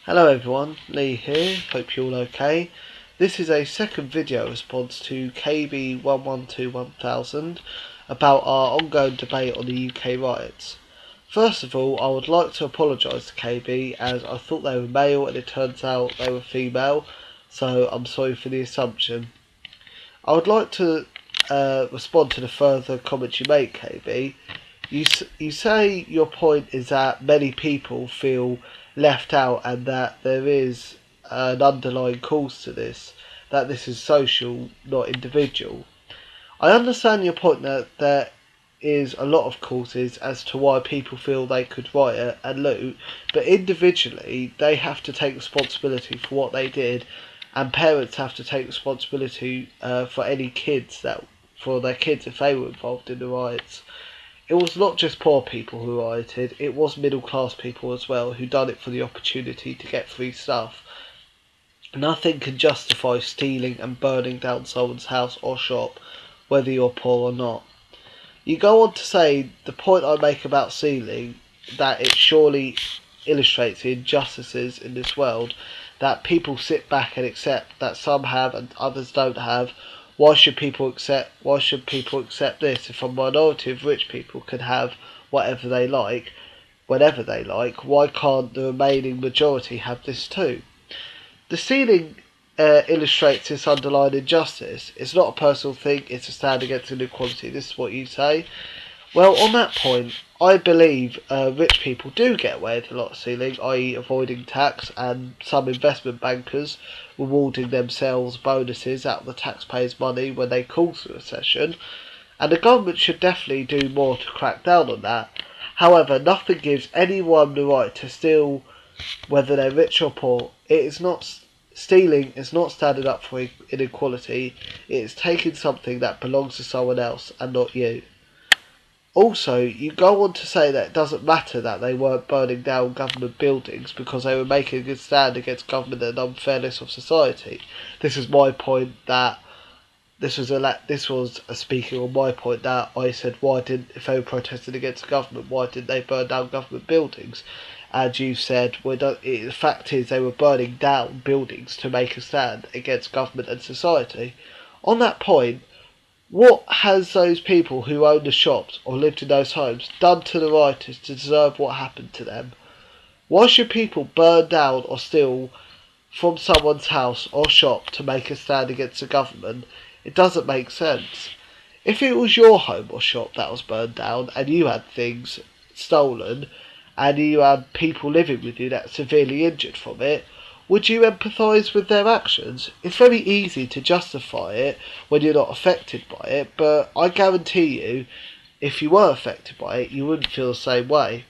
Hello everyone, Lee here, hope you're all okay. This is a second video response to kb1121000 about our ongoing debate on the UK riots. First of all, I would like to apologise to KB as I thought they were male and it turns out they were female, so I'm sorry for the assumption. I would like to respond to the further comments you make, KB. You say your point is that many people feel left out and that there is an underlying cause to this, that this is social, not individual. I understand your point that there is a lot of causes as to why people feel they could riot and loot, but individually they have to take responsibility for what they did, and parents have to take responsibility for any kids for their kids if they were involved in the riots. It was not just poor people who rioted, it was middle class people as well who done it for the opportunity to get free stuff. Nothing can justify stealing and burning down someone's house or shop, whether you're poor or not. You go on to say the point I make about stealing, that it surely illustrates the injustices in this world, that people sit back and accept that some have and others don't have. Why should people accept this if a minority of rich people can have whatever they like, whenever they like? Why can't the remaining majority have this too? The ceiling illustrates this underlying injustice. It's not a personal thing, it's a stand against inequality. This is what you say. Well, on that point, I believe rich people do get away with a lot of stealing, i.e. avoiding tax, and some investment bankers rewarding themselves bonuses out of the taxpayers' money when they cause a recession, and the government should definitely do more to crack down on that. However, nothing gives anyone the right to steal, whether they're rich or poor. Stealing is not standing up for inequality, it is taking something that belongs to someone else and not you. Also, you go on to say that it doesn't matter that they weren't burning down government buildings because they were making a good stand against government and unfairness of society. This is my point that this was a speaking on my point that I said, if they were protesting against the government, why didn't they burn down government buildings? And you said, the fact is they were burning down buildings to make a stand against government and society. On that point, what has those people who owned the shops or lived in those homes done to the rioters to deserve what happened to them? Why should people burn down or steal from someone's house or shop to make a stand against the government? It doesn't make sense. If it was your home or shop that was burned down and you had things stolen and you had people living with you that were severely injured from it, would you empathise with their actions? It's very easy to justify it when you're not affected by it, but I guarantee you, if you were affected by it, you wouldn't feel the same way.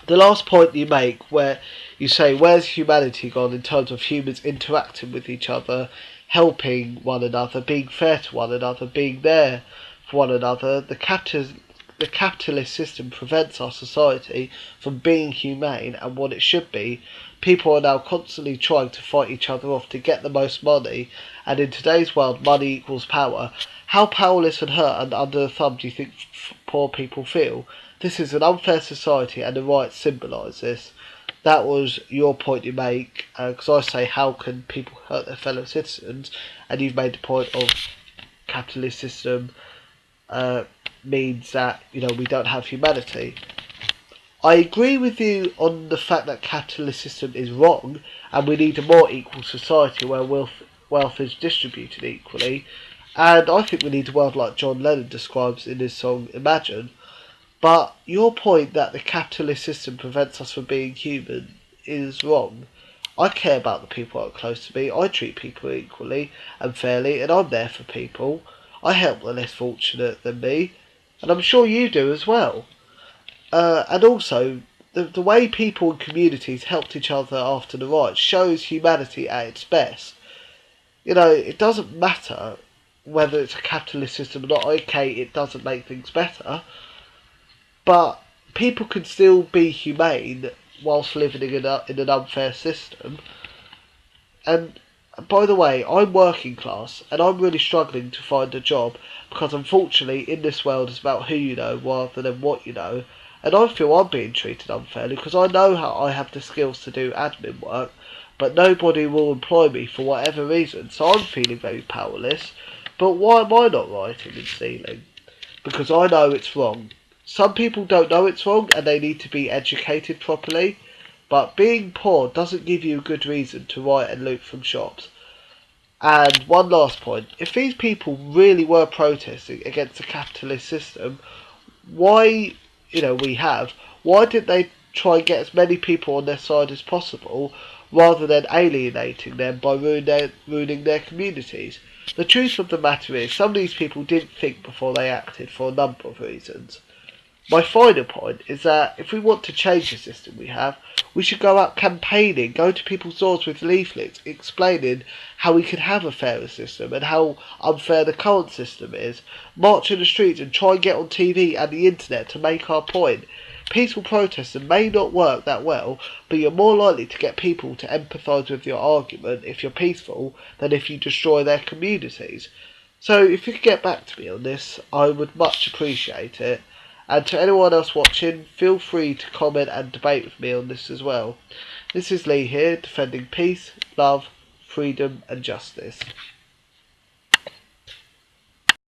The last point you make, where you say, where's humanity gone in terms of humans interacting with each other, helping one another, being fair to one another, being there for one another? The capitalist system prevents our society from being humane and what it should be. People are now constantly trying to fight each other off to get the most money, and in today's world, money equals power. How powerless and hurt and under the thumb do you think poor people feel? This is an unfair society, and the riots symbolise this. That was your point you make, because I say, how can people hurt their fellow citizens? And you've made the point of capitalist system means that we don't have humanity. I agree with you on the fact that capitalist system is wrong and we need a more equal society where wealth is distributed equally, and I think we need a world like John Lennon describes in his song Imagine. But your point that the capitalist system prevents us from being human is wrong. I care about the people that are close to me, I treat people equally and fairly, and I'm there for people. I help the less fortunate than me, and I'm sure you do as well. And also, the way people and communities helped each other after the riots shows humanity at its best. It doesn't matter whether it's a capitalist system or not. Okay, it doesn't make things better, but people can still be humane whilst living in an unfair system. And by the way, I'm working class and I'm really struggling to find a job because unfortunately in this world it's about who you know rather than what you know. And I feel I'm being treated unfairly because I know how I have the skills to do admin work, but nobody will employ me for whatever reason, so I'm feeling very powerless. But why am I not writing and stealing? Because I know it's wrong. Some people don't know it's wrong and they need to be educated properly, but being poor doesn't give you a good reason to write and loot from shops. And one last point, if these people really were protesting against the capitalist system, why, why didn't they try and get as many people on their side as possible rather than alienating them by ruining their communities? The truth of the matter is, some of these people didn't think before they acted for a number of reasons. My final point is that if we want to change the system we have, we should go out campaigning, go to people's doors with leaflets explaining how we can have a fairer system and how unfair the current system is. March in the streets and try and get on TV and the internet to make our point. Peaceful protesting may not work that well, but you're more likely to get people to empathise with your argument if you're peaceful than if you destroy their communities. So if you could get back to me on this, I would much appreciate it. And to anyone else watching, feel free to comment and debate with me on this as well. This is Lee here, defending peace, love, freedom and justice.